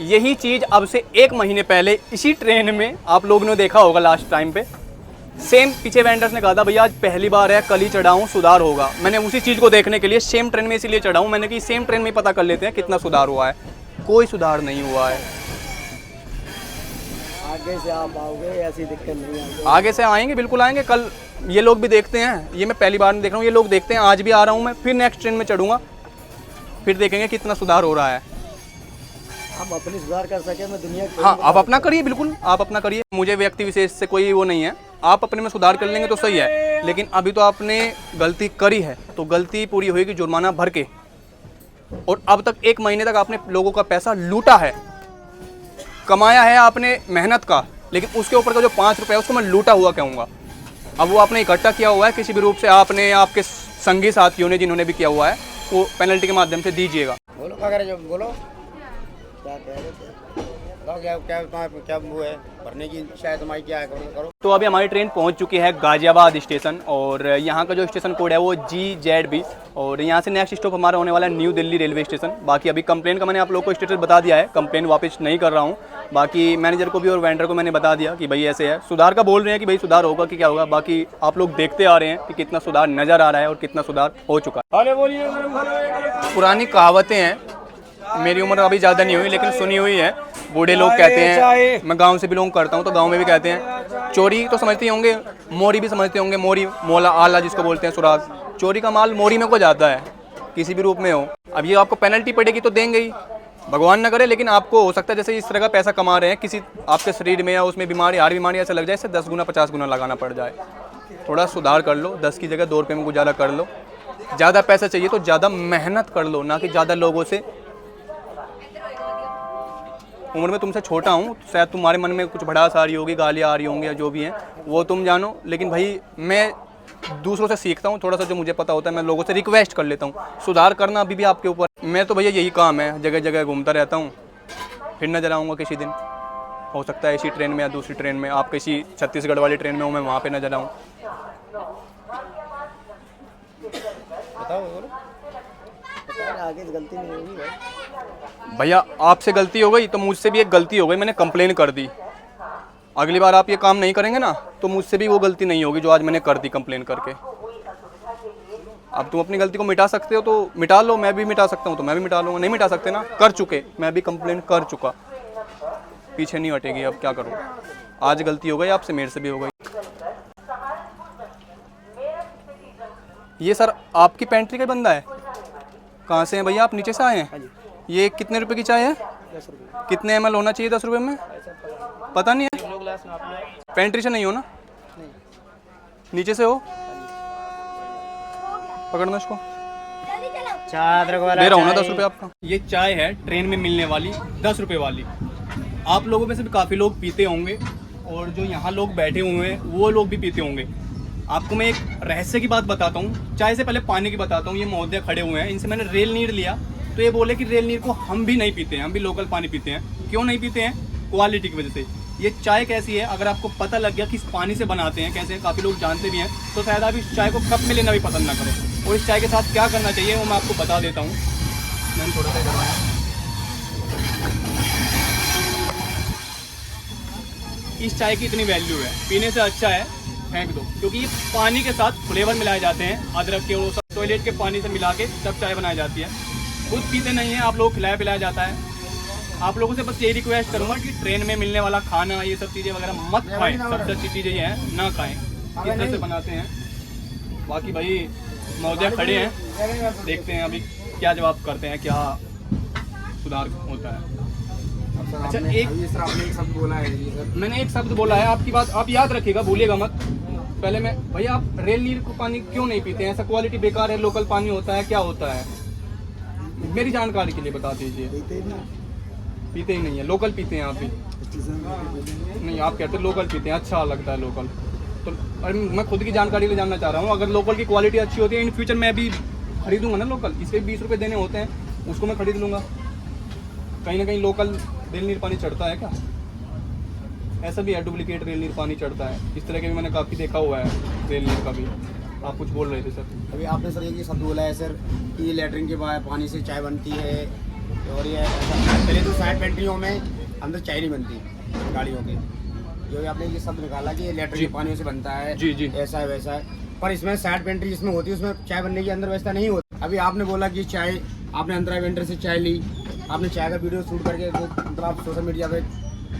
यही चीज़ अब से 1 महीने पहले इसी ट्रेन में आप लोगों ने देखा होगा लास्ट टाइम पे। सेम पीछे वेंडर्स ने कहा था भैया आज पहली बार है, कल ही चढ़ा हूँ, सुधार होगा। मैंने उसी चीज़ को देखने के लिए सेम ट्रेन में इसीलिए चढ़ा हूँ, मैंने कि सेम ट्रेन में पता कर लेते हैं कितना सुधार हुआ है। कोई सुधार नहीं हुआ है। आगे से आप आओगे, ऐसी दिक्कत नहीं आएगी। आगे से आएंगे, बिल्कुल आएंगे। कल ये लोग भी देखते हैं, ये मैं पहली बार नहीं देख रहा हूँ, ये लोग देखते हैं। आज भी आ रहा हूँ मैं, फिर नेक्स्ट ट्रेन में चढ़ूँगा, फिर देखेंगे कितना सुधार हो रहा है। हम अपनी सुधार कर सके, मैं दुनिया की। हाँ, आप अपना करिए, बिल्कुल आप अपना करिए। मुझे व्यक्ति विशेष से कोई वो नहीं है, आप अपने में सुधार कर लेंगे तो सही है। लेकिन अभी तो आपने गलती करी है, तो गलती पूरी होगी जुर्माना भर के। और अब तक 1 महीने तक आपने लोगों का पैसा लूटा है, कमाया है आपने मेहनत का, लेकिन उसके ऊपर का जो 5 रुपये है उसको मैं लूटा हुआ कहूँगा। अब वो आपने इकट्ठा किया हुआ है किसी भी रूप से, आपने आपके संगी साथियों ने जिन्होंने भी किया हुआ है वो पेनल्टी के माध्यम से दीजिएगा। बोलो क्या करे, जो बोलो क्या कह रहे थे, बताओ क्या क्या क्या वो है भरने की इच्छा है तुम्हारी, क्या है करो। तो अभी हमारी ट्रेन पहुंच चुकी है गाजियाबाद स्टेशन और यहाँ का जो स्टेशन कोड है वो GZB और यहाँ से नेक्स्ट स्टॉप हमारा होने वाला है न्यू दिल्ली रेलवे स्टेशन। बाकी अभी कंप्लेन का मैंने आप लोगों को स्टेटस बता दिया है, कंप्लेन वापस नहीं कर रहा हूँ। बाकी मैनेजर को भी और वेंडर को मैंने बता दिया कि भाई ऐसे है, सुधार का बोल रहे हैं कि भाई सुधार होगा कि क्या होगा। बाकी आप लोग देखते आ रहे हैं कि कितना सुधार नज़र आ रहा है और कितना सुधार हो चुका है। पुरानी कहावतें हैं, मेरी उम्र अभी ज़्यादा नहीं हुई लेकिन सुनी हुई है। बूढ़े लोग कहते हैं, मैं गांव से बिलोंग करता हूं तो गांव में भी कहते हैं, चोरी तो समझते ही होंगे, मोरी भी समझते होंगे, मोरी मोला आला जिसको बोलते हैं सुराग, चोरी का माल मोरी में को जाता है किसी भी रूप में हो। अब ये आपको पेनल्टी पड़ेगी तो देंगे ही, भगवान ना करे, लेकिन आपको हो सकता है जैसे इस तरह का पैसा कमा रहे हैं किसी आपके शरीर में या उसमें बीमारी, हर बीमारी ऐसा लग जाए इससे 10 गुना 50 गुना लगाना पड़ जाए। थोड़ा सुधार कर लो, 10 की जगह 2 रुपये में गुजारा कर लो। ज़्यादा पैसा चाहिए तो ज़्यादा मेहनत कर लो, ना कि ज़्यादा लोगों से। उम्र में तुमसे छोटा हूँ, शायद तुम्हारे मन में कुछ भड़ास आ रही होगी, गालियाँ आ रही होंगी या जो भी हैं वो तुम जानो, लेकिन भाई मैं दूसरों से सीखता हूँ, थोड़ा सा जो मुझे पता होता है मैं लोगों से रिक्वेस्ट कर लेता हूँ। सुधार करना अभी भी आपके ऊपर। मैं तो भैया यही काम है, जगह जगह घूमता रहता हूँ, फिर नजर आऊँगा किसी दिन, हो सकता है इसी ट्रेन में या दूसरी ट्रेन में, आप किसी छत्तीसगढ़ वाली ट्रेन में हो, मैं वहाँ पर नजर आऊँ। आगे से गलती नहीं होगी भाई। भैया आपसे गलती हो गई तो मुझसे भी एक गलती हो गई, मैंने कंप्लेन कर दी। अगली बार आप ये काम नहीं करेंगे ना तो मुझसे भी वो गलती नहीं होगी जो आज मैंने कर दी कंप्लेन करके। अब तुम अपनी गलती को मिटा सकते हो तो मिटा लो, मैं भी मिटा सकता हूँ तो मैं भी मिटा लूँगा। नहीं मिटा सकते ना, कर चुके, मैं भी कंप्लेन कर चुका, पीछे नहीं हटेगी। अब क्या करूँ, आज गलती हो गई आपसे, मेरे से भी हो गई। ये सर आपकी पेंट्री का बंदा है? कहाँ से हैं भैया आप? नीचे से आए हैं? ये कितने रुपए की चाय है? 10 रुपये। कितने ml होना चाहिए 10 रुपये में? पता नहीं है। पेंट्री से नहीं हो ना? नहीं। नीचे से हो? पकड़ना इसको, दे रहा हूँ ना 10 रुपये आपका। ये चाय है ट्रेन में मिलने वाली 10 रुपये वाली। आप लोगों में से भी काफ़ी लोग पीते होंगे और जो यहाँ लोग बैठे हुए हैं वो लोग भी पीते होंगे। आपको मैं एक रहस्य की बात बताता हूँ, चाय से पहले पानी की बताता हूँ। ये महोदय खड़े हुए हैं, इनसे मैंने रेल नीर लिया तो ये बोले कि रेल नीर को हम भी नहीं पीते हैं, हम भी लोकल पानी पीते हैं। क्यों नहीं पीते हैं? क्वालिटी की वजह से। ये चाय कैसी है अगर आपको पता लग गया किस पानी से बनाते हैं, कैसे काफ़ी लोग जानते भी हैं, तो शायद आप इस चाय को कप में लेना भी पसंद ना करें। और इस चाय के साथ क्या करना चाहिए वो मैं आपको बता देता हूँ। मैंने थोड़ा सा करवाया, इस चाय की इतनी वैल्यू है, पीने से अच्छा है फेंक दो, क्योंकि ये पानी के साथ फ्लेवर मिलाए जाते हैं, अदरक के और टॉयलेट के पानी से मिला के तब चाय बनाई जाती है। खुद पीते नहीं है आप लोग, खिलाया पिलाया जाता है। आप लोगों से बस यही रिक्वेस्ट करूंगा कि ट्रेन में मिलने वाला खाना, ये सब चीज़ें वगैरह मत खाएं, सबसे अच्छी चीज़ें ये हैं ना खाएं, किस तरह से बनाते हैं। बाकी भाई महोदय खड़े हैं, देखते हैं अभी क्या जवाब करते हैं, क्या सुधार होता है। अच्छा आपने एक शब्द बोला है, मैंने एक शब्द बोला है, आपकी बात आप याद रखिएगा, भूलिएगा मत। पहले मैं भैया, आप रेल नीर को पानी क्यों नहीं पीते हैं? ऐसा क्वालिटी बेकार है, लोकल पानी होता है, क्या होता है? मेरी जानकारी के लिए बता दीजिए। पीते ही नहीं है, लोकल पीते हैं आप भी? नहीं, आप कहते लोकल पीते हैं, अच्छा लगता है लोकल। तो मैं खुद की जानकारी के लिए जानना चाह रहा हूँ, अगर लोकल की क्वालिटी अच्छी होती है, इन फ्यूचर मैं भी खरीदूंगा ना लोकल, इसके 20 रुपये देने होते हैं, उसको मैं खरीद लूँगा। कहीं ना कहीं लोकल रेल नीर पानी चढ़ता है क्या? ऐसा भी है, डुप्लीकेट रेल नीर पानी चढ़ता है, इस तरह के भी मैंने काफ़ी देखा हुआ है रेल नीर का भी। आप कुछ बोल रहे थे सर? अभी आपने सर ये शब्द बोला है सर कि लेटरिन के बाद पानी से चाय बनती है, और ये पहले तो 60 पेंट्रियों में अंदर चाय नहीं बनती गाड़ियों के, जो आपने ये शब्द निकाला कि ये लेटरिन के पानी से बनता है, जी जी, ऐसा है वैसा है, पर इसमें 60 पेंट्री जिसमें होती है उसमें चाय बनने के अंदर वैसा नहीं होता। अभी आपने बोला कि चाय, आपने अंतरा वेंडर से चाय ली, आपने चाय का वीडियो शूट करके वो मतलब आप सोशल मीडिया पे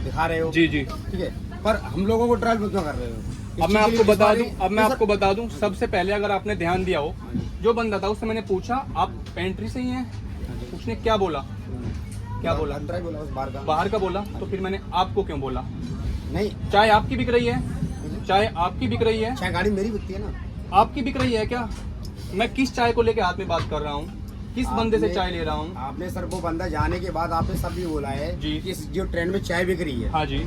दिखा रहे हो, जी जी, ठीक है, पर हम लोगों को ट्रायल क्यों कर रहे हो? अब मैं आपको बता दूं, सबसे पहले अगर आपने ध्यान दिया हो, जो बंदा था उससे मैंने पूछा आप पेंट्री से ही हैं, उसने क्या बोला? क्या बोला? अंतरा ही बोला, बाहर का बोला। तो फिर मैंने आपको क्यों बोला? नहीं, चाय आपकी बिक रही है, चाय आपकी बिक रही है, चाय गाड़ी मेरी बिकती है ना, आपकी बिक रही है क्या? मैं किस चाय को लेके हाथ में बात कर रहा हूँ? किस बंदे से चाय ले रहा हूँ? आपने सर वो बंदा जाने के बाद आपने सब भी बोला है जी। कि जो ट्रेन में चाय बिक रही है, हाँ जी,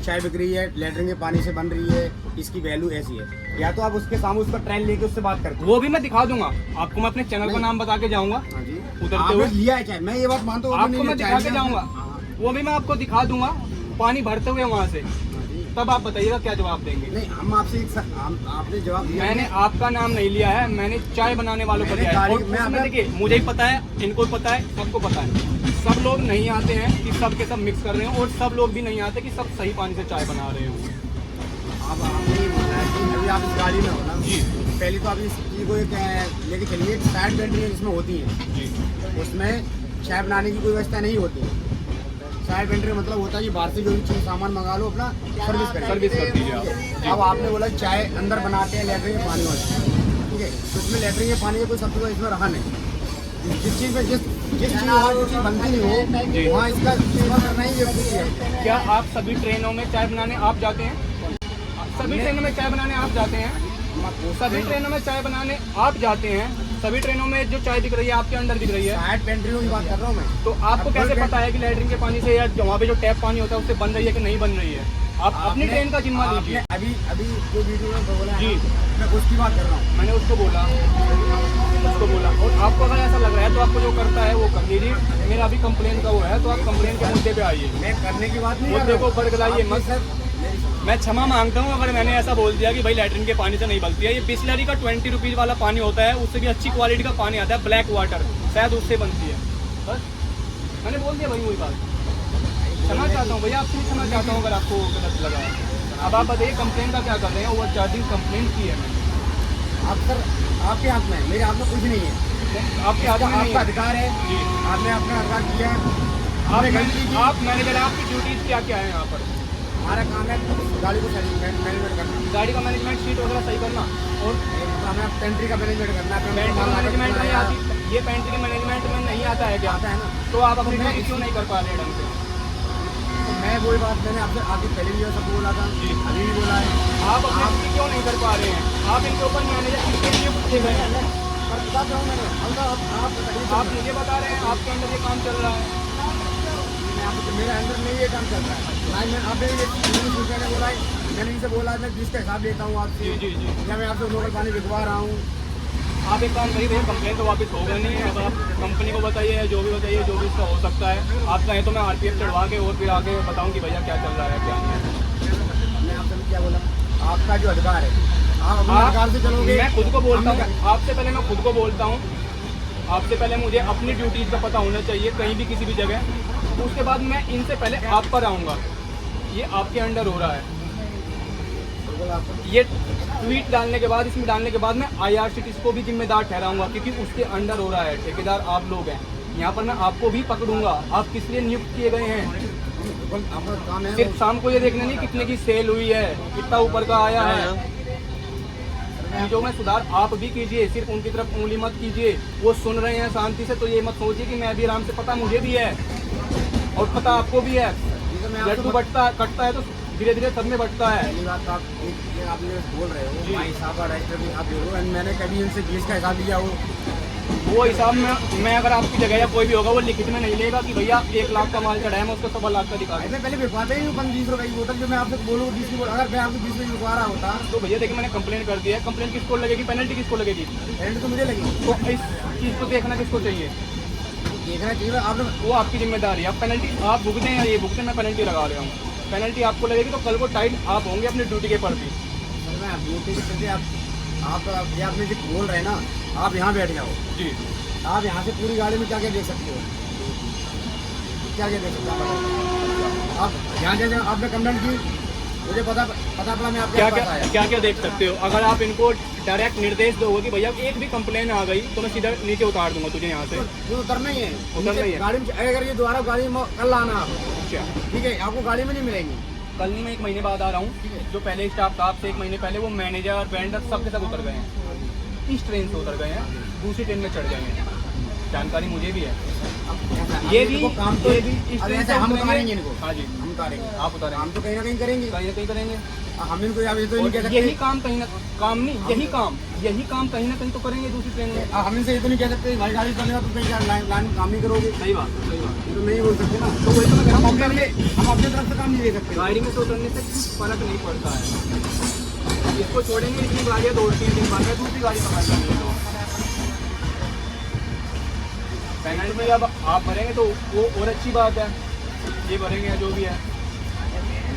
चाय बिक रही है, लैट्रिन के पानी से बन रही है, इसकी वैल्यू ऐसी है। या तो आप उसके सामने उसका ट्रेन लेके उससे बात करते वो भी मैं दिखा दूंगा आपको। मैं अपने चैनल का नाम बता के जाऊंगा, हाँ जी, उतरते आपने हुए लिया है चाय, मैं ये बात मानता हूँ, आपने आपको नहीं मैं लिया, दिखा चाय के लिया जाऊंगा। आपने। वो भी मैं आपको दिखा दूंगा पानी भरते हुए वहाँ से। तब आप बताइएगा क्या जवाब देंगे। नहीं, हम आपसे आपने जवाब दिया। मैंने आपका नाम नहीं लिया है, मैंने चाय बनाने वालों को मैंने दिया है। गाड़ी- और मैं उसमें आपका- देखिए, मुझे ही पता है, इनको भी पता है, सबको पता है। सब लोग नहीं आते हैं कि सब के सब मिक्स कर रहे हो, और सब लोग भी नहीं आते कि सब सही पानी से चाय बना रहे हो। अब आपने ये बोला है कि अभी आप इस गाड़ी में हो ना जी। पहले तो आप इस चीज़ को एक लेके चलिए, साइड बैटरी जिसमें होती है जी उसमें चाय बनाने की कोई व्यवस्था नहीं होती है। चाय पेंटर का मतलब होता है कि बाहर से जो भी चीज़ सामान मंगा लो, अपना सर्विस करें। सर्विस कर दीजिए आप। अब आपने बोला चाय अंदर बनाते हैं लैट्रिन के पानी वाले, ठीक है, तो इसमें लैट्रिन के पानी का कोई सबसे इसमें रहा नहीं। जिस चीज़ में जिस चीज़ वहाँ जो चीज़ बनती नहीं जी। हो, वहाँ इसका इस्तेमाल करना ही जरूरी है। क्या आप सभी ट्रेनों में चाय बनाने आप जाते हैं? सभी ट्रेनों में चाय बनाने आप जाते हैं? सभी ट्रेनों में चाय बनाने आप जाते हैं? सभी ट्रेनों में जो चाय दिख रही है आपके अंदर दिख रही है? साइड पेंट्रियों की बात कर रहा हूँ मैं। तो आपको अब कैसे कोई पता है कि लैट्रिन के पानी से या वहाँ पे जो टैप पानी होता है उससे बन रही है कि नहीं बन रही है? आप अपनी आपने- ट्रेन का जिम्मा आपने लीजिए। अभी अभी जो वीडियो में बोला है जी। मैं उसकी बात कर रहा हूँ। मैंने उसको बोला, और आपको अगर ऐसा लग रहा है तो आपको जो करता है वो कर लीजिए। मेरा अभी कंप्लेन का वो है, तो आप कंप्लेन के मुद्दे पे आइए, मैं करने की बात नहीं कर मुद्दे रहा को हूँ। बरगलाइए आपने मत। सर मैं क्षमा मांगता हूँ अगर मैंने ऐसा बोल दिया कि भाई लैट्रिन के पानी से नहीं बनती है। ये बिस्लरी का 20 रुपीज़ वाला पानी होता है, उससे भी अच्छी क्वालिटी का पानी आता है, ब्लैक वाटर, शायद उससे बनती है। बस मैंने बोल दिया भाई, वही बात। क्षमा चाहता हूँ भैया, आपसे भी क्षमा चाहता हूँ अगर आपको गलत लगा है। अब आप बताइए कंप्लेन का क्या कर रहे हैं? ओवर चार्जिंग कंप्लेन की है मैंने। आप सर आपके हाथ में है, मेरे हाथ में कुछ नहीं है। आपके हाथ में नहीं आपका है। अधिकार है, जी। आपने अपना अधिकार किया है। आप आपने गलती की। आप मैनेजर, आपकी ड्यूटीज क्या क्या है यहाँ पर? हमारा काम है गाड़ी को मैनेजमेंट करना, गाड़ी का मैनेजमेंट, सीट वगैरह सही करना, और हमें पेंट्री का मैनेजमेंट करना है। पेंट्री का मैनेजमेंट नहीं आती। ये पेंट्री के मैनेजमेंट में नहीं आता है क्या? आता है ना। तो आप अपनी ड्यूटी क्यों नहीं कर पा रहे ढंग से? तो मैं वही बात मैंने आपसे आगे पहले भी सब बोला था, जी। अभी भी बोला है। आप अपनी ड्यूटी क्यों नहीं कर पा रहे हैं? आप इनके ऊपर मैनेजर किसके लिए पूछे गए हैं? और बता रहा हूँ मैंने, हम तो आप बताइए तो। आप मुझे बता रहे हैं आपके अंदर ये काम चल रहा है। मैं आपको, मेरे अंदर नहीं ये काम चल रहा है। मैं आपने मैंने बोला है, मैंने इनसे बोला मैं जिसका हिसाब लेता हूँ आपसे, जी जी जी। या मैं आपसे लोकल पानी बिकवा रहा हूँ। आप एक काम करिए भैया, कंप्लेन तो वापस होगा नहीं। अब आप कंपनी को बताइए, जो भी बताइए, जो भी इसका हो सकता है। आप कहें तो मैं RPF चढ़वा के और फिर आगे बताऊँ कि भैया क्या चल रहा है क्या नहीं है। मैं आपसे क्या बोला, आपका जो अधिकार है, आप अपने अधिकार से चलोगे। मैं खुद को बोलता हमने हूँ, आपसे पहले मैं खुद को बोलता हूँ, आपसे पहले मुझे अपनी ड्यूटीज का पता होना चाहिए कहीं भी किसी भी जगह। उसके बाद मैं इनसे पहले आप पर आऊँगा। ये आपके अंडर हो रहा है। ये ट्वीट डालने के बाद, इसमें डालने के बाद मैं IRCTC को भी जिम्मेदार ठहराऊंगा, क्योंकि उसके अंडर हो रहा है। ठेकेदार आप लोग हैं, यहाँ पर मैं आपको भी पकड़ूंगा। आप किस लिए नियुक्त किए गए हैं? आपका काम है सिर्फ शाम को ये देखना नहीं कितने की सेल हुई है, कितना ऊपर का आया है। जो में सुधार आप भी कीजिए, सिर्फ उनकी तरफ उंगली मत कीजिए। वो सुन रहे हैं शांति से, तो ये मत सोचिए कि मैं भी आराम से, पता मुझे भी है और पता आपको भी है। लड्डू कटता है तो धीरे धीरे सब में बटता है। पहली बात तो आप ये आपने बोल रहे हो, जी। भाई साहब रजिस्टर भी आप देखो, मैंने कभी इनसे फीस का हिसाब लिया हो? वो हिसाब में मैं अगर आपकी जगह या कोई भी होगा, वो लिखित में नहीं लेगा कि भैया 1 लाख का माल चढ़ाया, मैं उसको 1.25 लाख का दिखा दूं। ऐसे पहले बिकवाते ही 20 रुपए की बोतल, जो मैं आपसे बोलूँ 20 की बोतल, अगर मैं आपको 20 रुपए की बिकवा रहा होता तो भैया देखिए, मैंने कंप्लेन कर दी है। कंप्लेन किसको लगेगी? पेनल्टी किसको लगेगी? रेंट तो मुझे लगी। तो इस चीज़ को देखना किसको चाहिए? देखना चाहिए आपने। वो आपकी जिम्मेदारी है। आप पेनल्टी आप भुगतें या ये भुगतें, मैं पेनल्टी लगा रहा हूँ। पेनल्टी आपको लगेगी तो कल को टाइट आप होंगे अपनी ड्यूटी के प्रति। सर मैं ड्यूटी के चलते आप ये आपने जो बोल रहे हैं ना, आप यहाँ बैठ जाओ। जी। आप यहाँ से पूरी गाड़ी में क्या क्या देख सकते हो? क्या क्या देख सकते हो आप? यहाँ जैसे आपने कंप्लेंट की, मुझे पता पड़ा, मैं आपके क्या पास क्या आया। क्या क्या देख सकते हो? अगर आप इनको डायरेक्ट निर्देश दोगे कि भैया एक भी कंप्लेन आ गई तो मैं सीधा नीचे उतार दूंगा तुझे यहाँ से। वो उतरना ही है, उतरना ही है। गाड़ी में अगर ये दोबारा गाड़ी में कल आना आप, अच्छा, ठीक है, आपको गाड़ी में नहीं मिलेंगी। कल नहीं, मैं 1 महीने बाद आ रहा हूँ। जो पहले स्टाफ था आपसे 1 महीने पहले, वो मैनेजर वेंडर सब के सब उतर गए हैं। इस ट्रेन से उतर गए हैं, दूसरी ट्रेन में चढ़ गए हैं। जानकारी मुझे भी है। अब ये भी इनको काम तो ये भी इस अब तरह ऐसे से हम करेंगे। उतारेंगे इनको, हाँ जी, हम उतारेंगे, आप उतारेंगे, हम तो कहीं ना कहीं करेंगे, कहीं ना कहीं करेंगे। हम इनको अब ये तो और नहीं कह सकते, यही काम कहीं ना काम नहीं, यही काम कहीं ना कहीं तो करेंगे दूसरी ट्रेन में। अब हम इनसे ये तो नहीं कह सकते भाई गाड़ी चलेगा तो कहीं लाइन काम नहीं करोगे, सही बात, सही बात। ये तो नहीं बोल सकते ना। तो वही तो मैं कह रहा हूँ, हम अपने तरफ से काम नहीं दे सकते। गाड़ी में से उतरने से कुछ फर्क नहीं पड़ता है। इसको छोड़ेंगे, इतनी गाड़ियाँ 2-3 दिन बाद में दूसरी गाड़ी पकड़ लेंगे। तो पेनल्टी अब आप भरेंगे तो वो और अच्छी बात है, ये भरेंगे या जो भी है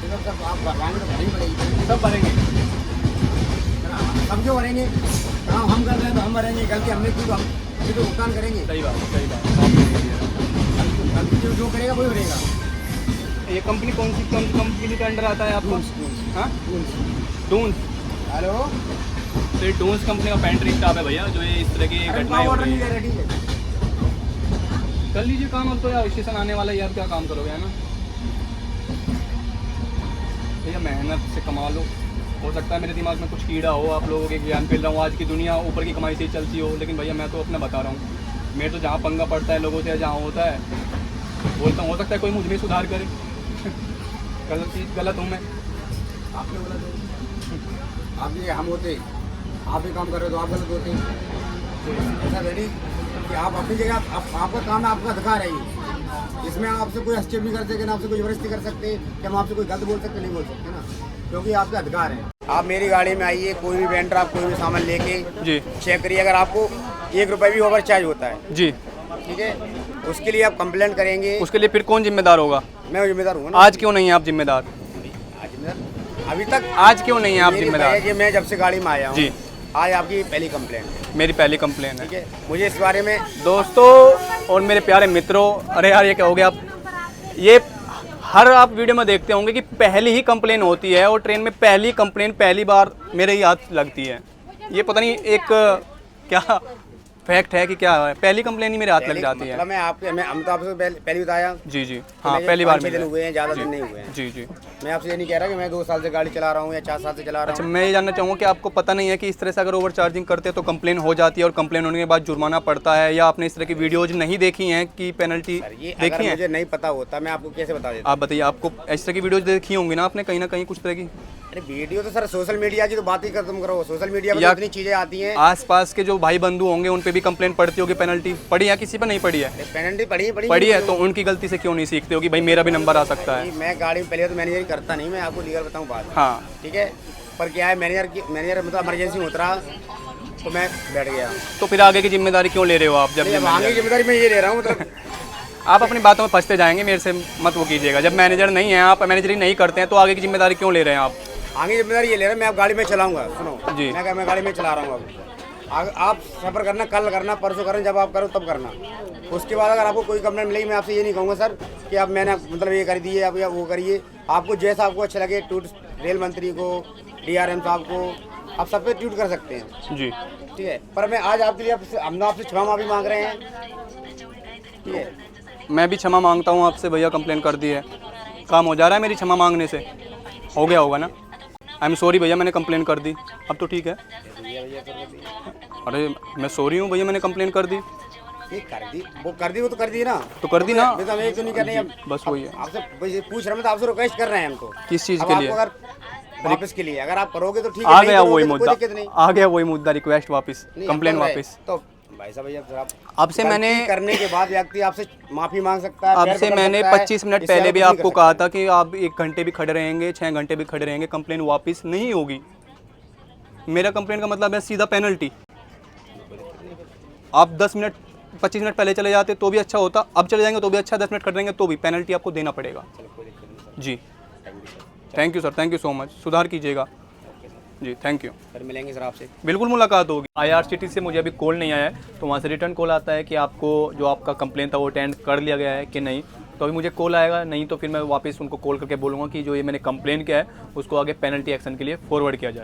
सब आप भरवाएंगे तो भरनी पड़ेगी, सब भरेंगे। सब क्यों भरेंगे, काम हम कर रहे हैं तो हम भरेंगे, गलती हमने की तो हम ये तो भुगतान करेंगे। सही बात, सही बात। गलती जो करेगा वही भरेगा। ये कंपनी कौन सी कंपनी के अंडर आता है आपको? हाँ, डून्स। हेलो, तो ये डून्स कंपनी का पेंट्री स्टाफ है भैया, जो ये इस तरह की घटनाएं हो ऑर्डर रही नहीं है। दे रहे, ठीक है। कर लीजिए काम, अब तो यार स्टेशन आने वाला है यार, क्या काम करोगे, है ना भैया। मेहनत से कमा लो। हो सकता है मेरे दिमाग में कुछ कीड़ा हो, आप लोगों के ज्ञान फैल रहा हूँ, आज की दुनिया ऊपर की कमाई से ही चलती हो, लेकिन भैया मैं तो अपना बता रहा हूँ। मेरे तो जहाँ पंगा पड़ता है लोगों से, जहाँ होता है बोलता हूँ, हो सकता है कोई मुझ में सुधार करे। गलत चीज़ गलत हूँ मैं। आपने बोला तो आप ये हम होते, आप ही काम कर रहे हो तो आप गलत होते। ऐसा नहीं कि आप अपनी जगह आपका काम है, आपका अधिकार है ये। इसमें आपसे कोई हस्तक्षेप नहीं कर सकते, ना आपसे कोई जबरदस्ती कर सकते, कि हम आपसे कोई गलत बोल सकते नहीं बोल सकते ना, क्योंकि आपका अधिकार है। आप मेरी गाड़ी में आइए, कोई भी वेंडर आप कोई भी सामान लेके जी चेक करिए, अगर आपको 1 रुपये भी ओवर चार्ज होता है, जी, ठीक है, उसके लिए आप कंप्लेंट करेंगे। उसके लिए फिर कौन जिम्मेदार होगा? मैं जिम्मेदार हूँ ना। आज क्यों नहीं है आप जिम्मेदार? अभी तक आज क्यों नहीं है आप मेरी जिम्मेदार? भैया जी, मैं जब से गाड़ी में आया हूँ, जी, आज आपकी पहली कंप्लेंट है, मेरी पहली कंप्लेन है। ठीक है। मुझे इस बारे में दोस्तों और मेरे प्यारे मित्रों, अरे यार ये क्या हो गया आप, ये हर आप वीडियो में देखते होंगे कि पहली ही कंप्लेन होती है, और ट्रेन में पहली कंप्लेन पहली बार मेरे ही हाथ लगती है। ये पता नहीं एक क्या फैक्ट है कि क्या है, पहली कंप्लेन ही मेरे हाथ लग जाती है। मतलब हम तो आपसे पहले बताया। जी जी, हाँ पहली बार 5-6 दिन हुए हैं, ज़्यादा दिन नहीं हुए हैं। जी जी। मैं आपसे ये नहीं कह रहा कि मैं 2 साल से गाड़ी चला रहा हूँ या 4 साल से चला रहा अच्छा, हूँ। मैं ये जानना चाहूँगा कि आपको पता नहीं है कि इस तरह से अगर ओवर चार्जिंग करते हैं तो कंप्लेन हो जाती है, और कंप्लेन होने के बाद जुर्माना पड़ता है, या आपने इस तरह की वीडियोज नहीं देखी हैं कि पेनल्टी ये देखी अगर है? मुझे नहीं पता होता मैं आपको कैसे बता देता। आप बताइए, आपको इस तरह की वीडियोज देखी होंगी ना आपने कहीं ना कहीं कुछ तरह की? अरे वीडियो तो सर सोशल मीडिया की तो बात ही खत्म करो, सोशल मीडिया पर या इतनी चीज़ें आती हैं। आसपास के जो भाई बंधु होंगे उन पे भी कंप्लेन पड़ती होगी, पेनल्टी पड़ी है किसी पर नहीं पड़ी है? पेनल्टी पड़ी है, तो उनकी गलती से क्यों नहीं सीखते हो कि भाई मेरा भी नंबर आ सकता है? मैं गाड़ी में पहले तो मैनेजर करता नहीं, मैं आपको लीगल बताऊँ बात, हाँ ठीक है। पर क्या है, मैनेजर मतलब इमरजेंसी में उतरा तो मैं बैठ गया। तो फिर आगे की जिम्मेदारी क्यों ले रहे हो आप? जब नहीं, अब आगे की जिम्मेदारी मैं ये ले रहा हूँ, मतलब आप अपनी बातों में फंसते जाएंगे, मेरे से मत वो कीजिएगा। जब मैनेजर नहीं है, आप मैनेजरी नहीं करते हैं, तो आगे की जिम्मेदारी क्यों ले रहे हैं आप? आगे जिम्मेदारी ये ले रहा हूँ, मैं अब गाड़ी में चलाऊंगा। सुनो जी। मैं गाड़ी में चला रहा हूँ अब। आप सफ़र करना, कल करना, परसों करना, जब आप करो तब करना। उसके बाद अगर आपको कोई कंप्लेंट मिलेगी, मैं आपसे ये नहीं कहूँगा सर कि अब मैंने मतलब ये कर दिए अब या वो करिए। आपको जैसा आपको अच्छा लगे, रेल मंत्री को, DRM साहब को, आप सब पे ट्वीट कर सकते हैं जी, ठीक है। पर मैं आज आपके लिए हम आपसे क्षमा माफी मांग रहे हैं, ठीक है। मैं भी क्षमा मांगता हूँ आपसे भैया, कंप्लेन कर दी है, काम हो जा रहा है मेरी क्षमा मांगने से, हो गया होगा ना? आई एम सॉरी भैया, मैंने कंप्लेन कर दी, अब तो ठीक है। अरे मैं सॉरी हूँ भैया, मैंने कंप्लेन कर दी। ये कर दी, वो कर दी, वो तो कर दी ना, तो कर दी ना, मैं तो एक तो नहीं कर रहे हैं। बस वही है। आपसे पूछ रहे हैं, तो आपसे रिक्वेस्ट कर रहे हैं हम तो। किस चीज़ अब के लिए? आपको अगर वापस के लिए अगर आप करोगे तो ठीक है, आ नहीं गया करोगे वही तो कोई मुद्दा, दिक्कत नहीं। आ गया वही मुद्दा, रिक्वेस्ट वापस, नहीं, कंप्लेन अब कर रहे वापस। तो भाई साहब भैया आप अब से मैंने करने के बाद व्यक्ति आपसे माफी मांग सकता है। अब पैर से पकड़ मैंने सकता है, 25 मिनट इससे पहले आप भी कुछ नहीं आपको कर कहा सकते। था कि आप 1 घंटे भी खड़े रहेंगे, 6 घंटे भी खड़े रहेंगे, कंप्लेन वापस नहीं होगी। मेरा कंप्लेन का मतलब है सीधा पेनल्टी। आप 10 मिनट 25 मिनट पहले चले जाते तो भी अच्छा होता, अब चले जाएंगे तो भी अच्छा, 10 मिनट खड़े रहेंगे तो भी पेनल्टी आपको देना पड़ेगा। जी, thank you sir, thank you so much, सुधार कीजिएगा जी, थैंक यू। फिर मिलेंगे सर आपसे, बिल्कुल मुलाकात होगी। IRCTC से मुझे अभी कॉल नहीं आया है, तो वहाँ से रिटर्न कॉल आता है कि आपको जो आपका कंप्लेन था वो अटेंड कर लिया गया है कि नहीं। तो अभी मुझे कॉल आएगा, नहीं तो फिर मैं वापस उनको कॉल करके बोलूँगा कि जो ये मैंने कंप्लेन किया है उसको आगे पेनल्टी एक्शन के लिए फॉरवर्ड किया जाए।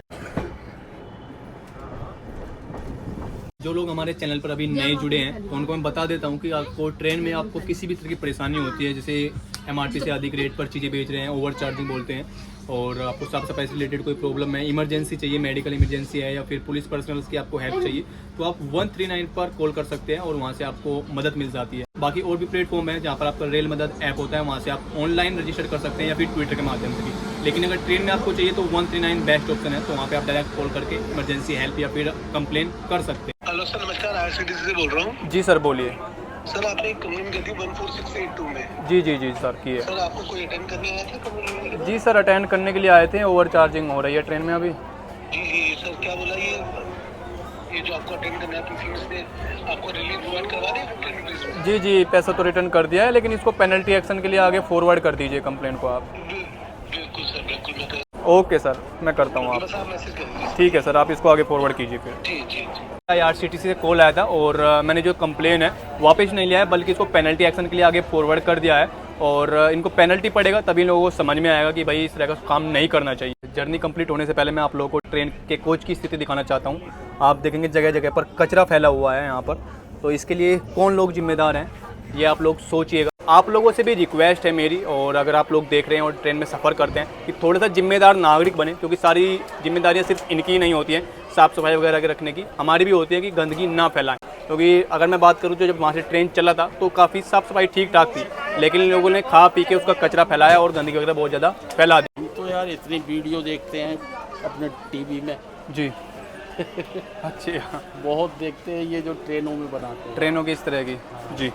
जो लोग हमारे चैनल पर अभी नए जुड़े हैं तो उनको मैं बता देता हूँ कि आपको ट्रेन में आपको किसी भी तरह की परेशानी होती है, जैसे MRT से अधिक रेट पर चीज़ें बेच रहे हैं, ओवर चार्जिंग बोलते हैं, और आपको साफ सफाई से रिलेटेड कोई प्रॉब्लम है, इमरजेंसी चाहिए, मेडिकल इमरजेंसी है या फिर पुलिस पर्सनल्स की आपको हेल्प चाहिए, तो आप 139 पर कॉल कर सकते हैं और वहाँ से आपको मदद मिल जाती है। बाकी और भी प्लेटफॉर्म है जहाँ पर आपका रेल मदद ऐप होता है, वहाँ से आप ऑनलाइन रजिस्टर कर सकते हैं या फिर ट्विटर के माध्यम से भी। लेकिन अगर ट्रेन में आपको चाहिए तो 139 बेस्ट ऑप्शन है, तो वहाँ पे आप डायरेक्ट कॉल करके इमरजेंसी हेल्प या फिर कंप्लेन कर सकते हैं। हेलो सर, नमस्कार। आईआरसीटीसी से बोल रहा हूँ। जी सर बोलिए। सर आपने एक कंप्लेंट की थी 14682 में। जी जी जी सर की है। सर आपको कोई अटेंड करने आया था कंप्लेंट? जी सर अटेंड करने के लिए आए थे, ओवर चार्जिंग हो रही है ट्रेन में अभी। जी जी सर, क्या बोला ये जो आपको अटेंड करना है आपकी फीस से आपको रिलीफ प्रोवाइड करवा दें ट्रेन फीस में? जी जी पैसा तो रिटर्न कर दिया है, लेकिन इसको पेनल्टी एक्शन के लिए आगे फॉरवर्ड कर दीजिए कंप्लेंट को आप। बिल्कुल सर, बिल्कुल। मैं ओके सर, मैं करता हूँ आप। बस आप मैसेज कर दीजिए। ठीक है सर, आप इसको आगे फॉरवर्ड कीजिए फिर। जी जी जी। आईआरसीटीसी से कॉल आया था और मैंने जो कंप्लेन है वापस नहीं लिया है, बल्कि इसको पेनल्टी एक्शन के लिए आगे फॉरवर्ड कर दिया है और इनको पेनल्टी पड़ेगा तभी लोगों को समझ में आएगा कि भाई इस तरह का काम नहीं करना चाहिए। जर्नी कंप्लीट होने से पहले मैं आप लोगों को ट्रेन के कोच की स्थिति दिखाना चाहता हूँ। आप देखेंगे जगह जगह पर कचरा फैला हुआ है यहाँ पर, तो इसके लिए कौन लोग जिम्मेदार हैं ये आप लोग सोचिएगा। आप लोगों से भी रिक्वेस्ट है मेरी, और अगर आप लोग देख रहे हैं और ट्रेन में सफ़र करते हैं, कि थोड़ा सा जिम्मेदार नागरिक बने, क्योंकि सारी जिम्मेदारियां सिर्फ इनकी ही नहीं होती हैं, साफ़ सफाई वगैरह के रखने की हमारी भी होती है कि गंदगी ना फैलाएं। क्योंकि अगर मैं बात करूँ तो जब वहाँ से ट्रेन चला था तो काफ़ी साफ़ सफाई ठीक ठाक थी, लेकिन लोगों ने खा पी के उसका कचरा फैलाया और गंदगी वगैरह बहुत ज़्यादा फैला दी। तो यार इतनी वीडियो देखते हैं अपने टीवी में। जी अच्छा, बहुत देखते हैं ये जो ट्रेनों में बनाते हैं। ट्रेनों की इस तरह की। जी,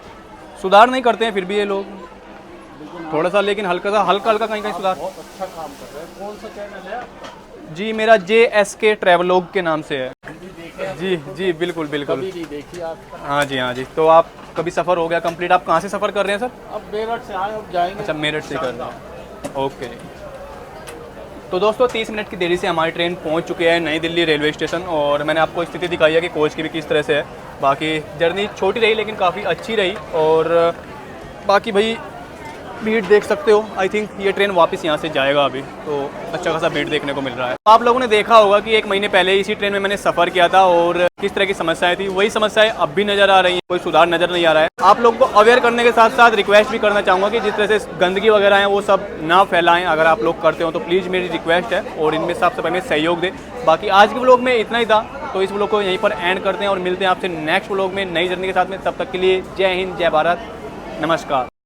सुधार नहीं करते हैं फिर भी ये लोग थोड़ा सा, लेकिन हल्का हल्का कहीं सुधार। बहुत अच्छा काम कर रहे हैं। कौन सा चैनल है आपका? जी मेरा JSK ट्रैवलॉग के नाम से है। जी जी बिल्कुल बिल्कुल। कभी नहीं देखी आप? हाँ जी। तो आप कभी सफ़र हो गया कंप्लीट? आप कहाँ से सफ़र कर रहे हैं सर? अब मेरठ से आए, अब जाएंगे। अच्छा, मेरठ से कर रहे हैं, ओके। तो दोस्तों 30 मिनट की देरी से हमारी ट्रेन पहुंच चुकी है नई दिल्ली रेलवे स्टेशन, और मैंने आपको स्थिति दिखाई है कि कोच की भी किस तरह से है। बाकी जर्नी छोटी रही लेकिन काफ़ी अच्छी रही, और बाकी भाई भीड़ देख सकते हो। आई थिंक ये ट्रेन वापस यहाँ से जाएगा अभी, तो अच्छा खासा भीड़ देखने को मिल रहा है। आप लोगों ने देखा होगा कि 1 महीने पहले इसी ट्रेन में मैंने सफ़र किया था और किस तरह की समस्याएं थी, वही समस्याएं अब भी नज़र आ रही हैं, कोई सुधार नज़र नहीं आ रहा है। आप लोगों को अवेयर करने के साथ साथ रिक्वेस्ट भी करना चाहूँगा कि जिस तरह से गंदगी वगैरह है वो सब ना फैलाएं। अगर आप लोग करते हो तो प्लीज़ मेरी रिक्वेस्ट है, और इनमें साफ सफाई में सहयोग दें। बाकी आज के व्लॉग में इतना ही था, तो इस व्लॉग को यहीं पर एंड करते हैं और मिलते हैं आपसे नेक्स्ट व्लॉग में नई जर्नी के साथ में। तब तक के लिए जय हिंद, जय भारत, नमस्कार।